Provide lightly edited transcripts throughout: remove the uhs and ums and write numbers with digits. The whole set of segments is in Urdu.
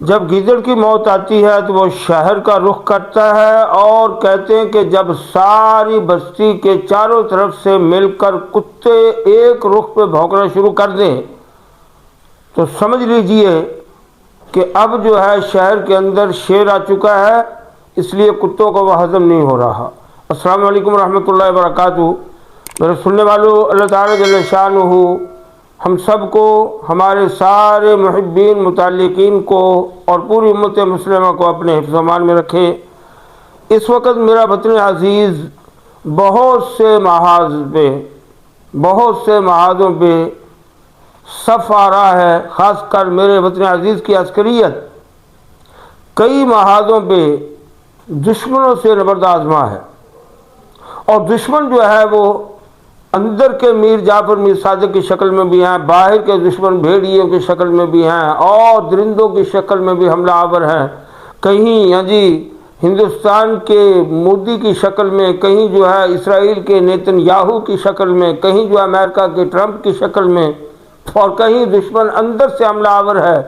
جب گیدڑ کی موت آتی ہے تو وہ شہر کا رخ کرتا ہے اور کہتے ہیں کہ جب ساری بستی کے چاروں طرف سے مل کر کتے ایک رخ پہ بھونکنا شروع کر دیں تو سمجھ لیجئے کہ اب جو ہے شہر کے اندر شیر آ چکا ہے، اس لیے کتوں کو وہ ہضم نہیں ہو رہا۔ السلام علیکم ورحمۃ اللہ وبرکاتہ۔ میرے سننے والوں، اللہ تعالیٰ جل شانہ ہم سب کو، ہمارے سارے محبین متعلقین کو اور پوری امت مسلمہ کو اپنے حفظ و امان میں رکھے۔ اس وقت میرا وطن عزیز بہت سے محاذوں پہ صف آ رہا ہے، خاص کر میرے وطن عزیز کی عسکریت کئی محاذوں پہ دشمنوں سے نبرد آزما ہے، اور دشمن جو ہے وہ اندر کے میر جعفر میر صادق کی شکل میں بھی ہیں، باہر کے دشمن بھیڑیوں کی شکل میں بھی ہیں، اور درندوں کی شکل میں بھی حملہ آور ہیں۔ کہیں ہندوستان کے مودی کی شکل میں، کہیں جو ہے اسرائیل کے نیتن یاہو کی شکل میں، کہیں جو ہے امریکہ کے ٹرمپ کی شکل میں، اور کہیں دشمن اندر سے حملہ آور ہے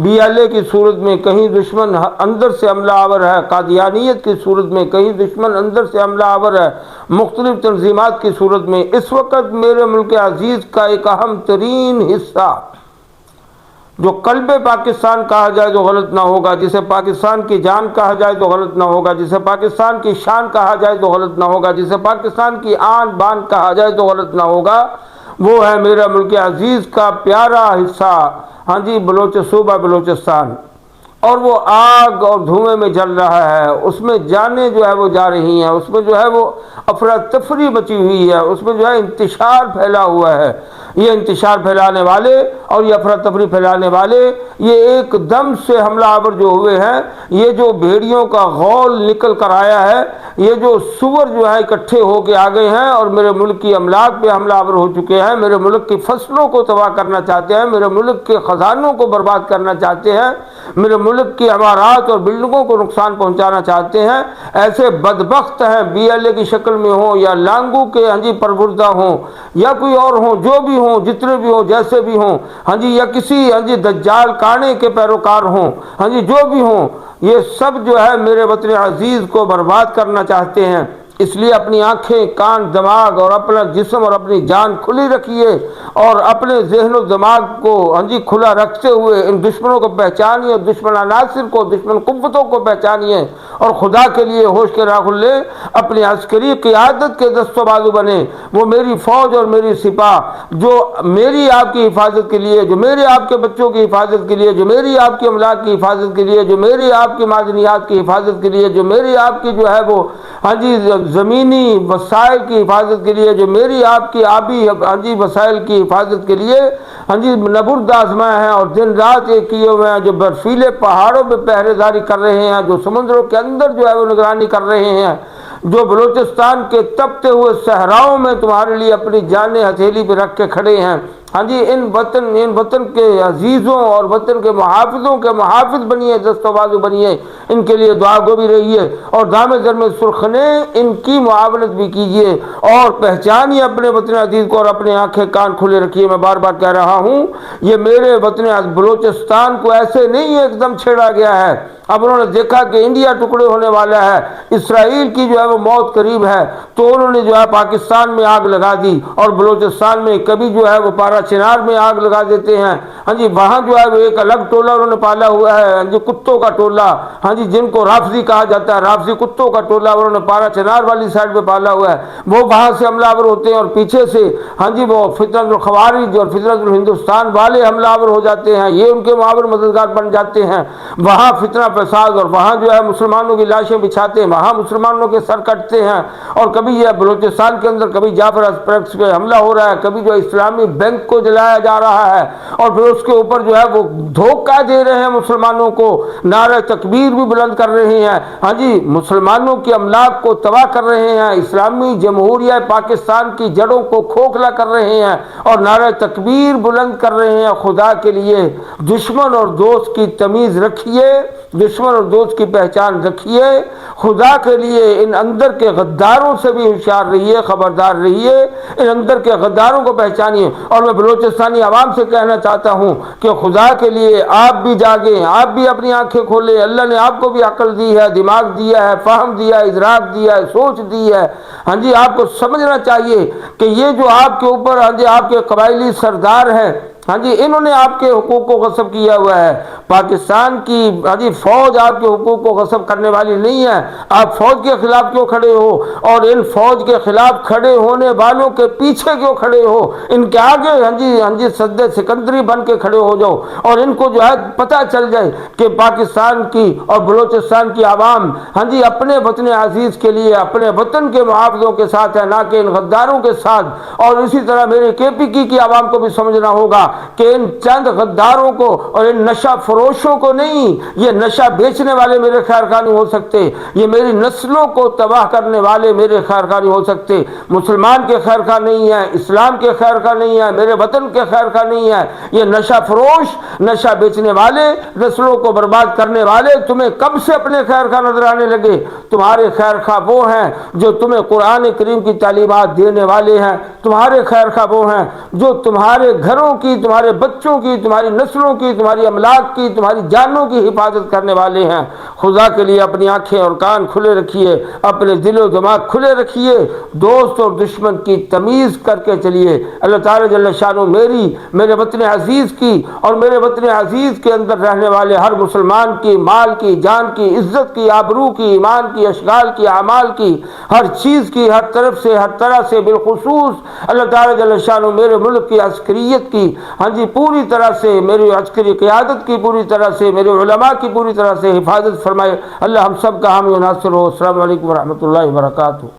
BLA کی صورت میں، کہیں دشمن اندر سے حملہ آور ہے قادیانیت کی صورت میں، کہیں دشمن اندر سے حملہ آور ہے مختلف تنظیمات کی صورت میں۔ اس وقت میرے ملک عزیز کا ایک اہم ترین حصہ جو قلب پاکستان کہا جائے تو غلط نہ ہوگا، جسے پاکستان کی جان کہا جائے تو غلط نہ ہوگا، جسے پاکستان کی شان کہا جائے تو غلط نہ ہوگا، جسے پاکستان کی آن بان کہا جائے تو غلط نہ ہوگا، وہ ہے میرا ملک عزیز کا پیارا حصہ صوبہ بلوچستان۔ اور وہ آگ اور دھوئیں میں جل رہا ہے، اس میں جانیں جو ہے وہ جا رہی ہیں، اس میں جو ہے وہ افراتفری مچی ہوئی ہے، اس میں جو ہے انتشار پھیلا ہوا ہے۔ یہ انتشار پھیلانے والے اور یہ افراتفری پھیلانے والے، یہ ایک دم سے حملہ آور جو ہوئے ہیں، یہ جو بھیڑیوں کا غول نکل کر آیا ہے، یہ جو سور جو ہے اکٹھے ہو کے آ گئے ہیں اور میرے ملک کی املاک پہ حملہ آور ہو چکے ہیں، میرے ملک کی فصلوں کو تباہ کرنا چاہتے ہیں، میرے ملک کے خزانوں کو برباد کرنا چاہتے ہیں، میرے ملک کی عمارات اور بلڈنگوں کو نقصان پہنچانا چاہتے ہیں۔ ایسے بدبخت ہیں، BLA کی شکل میں ہوں یا لانگو کے پروردہ ہوں یا کوئی اور ہوں، جو بھی ہوں، جتنے بھی ہوں، جیسے بھی ہوں، یا کسی دجال کانے کے پیروکار ہوں، جو بھی ہوں، یہ سب جو ہے میرے وطن عزیز کو برباد کرنا چاہتے ہیں۔ اس لیے اپنی آنکھیں، کان، دماغ اور اپنا جسم اور اپنی جان کھلی رکھیے، اور اپنے ذہن و دماغ کو کھلا رکھتے ہوئے ان دشمنوں کو پہچانیے، دشمن عناصر کو، دشمن قوتوں کو پہچانیے، اور خدا کے لیے ہوش کے راہ لے اپنی عسکری قیادت کے دست و بازو بنے۔ وہ میری فوج اور میری سپاہ جو میری آپ کی حفاظت کے لیے، جو میرے آپ کے بچوں کی حفاظت کے لیے، جو میری آپ کی املاک کی حفاظت کے لیے، جو میری آپ کی معدنیات کی حفاظت کے لیے، جو میری آپ کی جو ہے وہ زمینی وسائل کی حفاظت کے لیے، جو میری آپ کی آبی وسائل کی حفاظت کے لیے نبرد آزمائے ہیں اور دن رات ایک کیے ہوئے ہیں، جو برفیلے پہاڑوں پہ پہرے داری کر رہے ہیں، جو سمندروں کے اندر جو ہے وہ نگرانی کر رہے ہیں، جو بلوچستان کے تپتے ہوئے صحراؤں میں تمہارے لیے اپنی جانیں ہتھیلی پہ رکھ کے کھڑے ہیں۔ ان وطن کے عزیزوں اور وطن کے محافظوں کے محافظ بنیے، دست و بازو بنیے، ان کے لیے دعا گو بھی رہیے، اور دامِ در میں سرخنے ان کی معاونت بھی کیجیے، اور پہچانیے اپنے وطن عزیز کو، اور اپنے آنکھیں کان کھلے رکھیے۔ میں بار بار کہہ رہا ہوں، یہ میرے وطن بلوچستان کو ایسے نہیں ایک دم چھیڑا گیا ہے۔ اب انہوں نے دیکھا کہ انڈیا ٹکڑے ہونے والا ہے، اسرائیل کی جو ہے وہ موت قریب ہے، تو انہوں نے جو ہے پاکستان میں آگ لگا دی، اور بلوچستان میں کبھی جو ہے وہ پارا چنار میں آگ لگا دیتے ہیں۔ وہاں جو ہے وہ ایک الگ ٹولہ انہوں نے پالا ہوا ہے، کتوں کا ٹولہ، جن کو رافضی کہا جاتا ہے، رافضی کتوں کا ٹولہ انہوں نے پارا چنار والی سائڈ پہ پالا ہوا ہے۔ وہ وہاں سے حملہ آور ہوتے ہیں، اور پیچھے سے وہ فتنۃ الخوارج اور فتنۃ الہندوستان والے حملہ آور ہو جاتے ہیں، یہ ان کے معاون مددگار بن جاتے ہیں۔ وہاں فتنہ فساد، اور وہاں جو ہے مسلمانوں کی لاشیں بچھاتے ہیں، وہاں مسلمانوں کے سر کٹتے ہیں، اور کبھی یہ بلوچستان کے اندر کبھی جعفر ایکسپریس پہ حملہ ہو رہا ہے، کبھی جو اسلامی بینک کو جلایا جا رہا ہے، اور پھر اس کے اوپر جو ہے وہ دھوکہ دے رہے ہیں مسلمانوں کو، نعرہ تکبیر بھی بلند کر رہے ہیں، ہاں جی مسلمانوں کے املاک کو تباہ کر رہے ہیں، اسلامی جمہوریہ پاکستان کی جڑوں کو کھوکھلا کر رہے ہیں اور نعرہ تکبیر بلند کر رہے ہیں۔ خدا کے لیے دشمن اور دوست کی تمیز رکھیے، دشمن اور دوست کی پہچان رکھیے، خدا کے لیے ان اندر کے غداروں سے بھی ہوشیار رہیے، خبردار رہیے، ان اندر کے غداروں کو پہچانیے۔ اور میں بلوچستانی عوام سے کہنا چاہتا ہوں کہ خدا کے لیے آپ بھی جاگیں، آپ بھی اپنی آنکھیں کھولیں، اللہ نے آپ کو بھی عقل دی ہے، دماغ دیا ہے، فہم دیا ہے، ادراک دیا ہے، سوچ دی ہے، ہاں جی آپ کو سمجھنا چاہیے کہ یہ جو آپ کے اوپر ہاں جی آپ کے قبائلی سردار ہیں، ہاں جی انہوں نے آپ کے حقوق کو غصب کیا ہوا ہے۔ پاکستان کی ہاں جی فوج آپ کے حقوق کو غصب کرنے والی نہیں ہے۔ آپ فوج کے خلاف کیوں کھڑے ہو، اور ان فوج کے خلاف کھڑے ہونے والوں کے پیچھے کیوں کھڑے ہو؟ ان کے آگے ہاں جی سد سکندری بن کے کھڑے ہو جاؤ، اور ان کو جو ہے پتہ چل جائے کہ پاکستان کی اور بلوچستان کی عوام ہاں جی اپنے وطن عزیز کے لیے اپنے وطن کے محافظوں کے ساتھ ہے، نہ کہ ان غداروں کے ساتھ۔ اور اسی طرح میرے KPK کی عوام کو بھی سمجھنا ہوگا کہ ان چند غداروں کو اور ان نشہ فروشوں کو نہیں، یہ نشہ بیچنے والے میرے خیر خواہ نہیں ہو سکتے، یہ میری نسلوں کو تباہ کرنے والے میرے خیر خواہ نہیں ہو سکتے۔ مسلمان کے خیر خواہ نہیں ہے، اسلام کے خیر خواہ نہیں ہے، میرے وطن کے خیر خواہ نہیں ہے۔ یہ نشہ فروش، نشہ بیچنے والے، نسلوں کو برباد کرنے والے تمہیں کب سے اپنے خیر خواہ نظر آنے لگے؟ تمہارے خیر خواہ وہ ہیں جو تمہیں قرآن کریم کی تعلیمات دینے والے ہیں، تمہارے خیر خواہ وہ ہیں جو تمہارے گھروں کی، تمہارے بچوں کی، تمہاری نسلوں کی، تمہاری املاک کی، تمہاری جانوں کی حفاظت کرنے والے ہیں۔ خدا کے لیے اپنی آنکھیں اور کان کھلے رکھیے، اپنے دل و دماغ کھلے رکھیے، دوست اور دشمن کی تمیز کر کے چلیے۔ اللہ تعالیٰ جل شانہ میرے وطن عزیز کی اور میرے وطن عزیز کے اندر رہنے والے ہر مسلمان کی مال کی، جان کی، عزت کی، آبرو کی، ایمان کی، اشغال کی، اعمال کی، ہر چیز کی، ہر طرف سے، ہر طرح سے، بالخصوص اللہ تعالیٰ جل شانہ میرے ملک کی عسکریت کی ہاں جی پوری طرح سے، میری عسکری قیادت کی پوری طرح سے، میرے علماء کی پوری طرح سے حفاظت فرمائے۔ اللہ ہم سب کا حامی و ناصر ہو۔ السلام علیکم ورحمۃ اللہ وبرکاتہ۔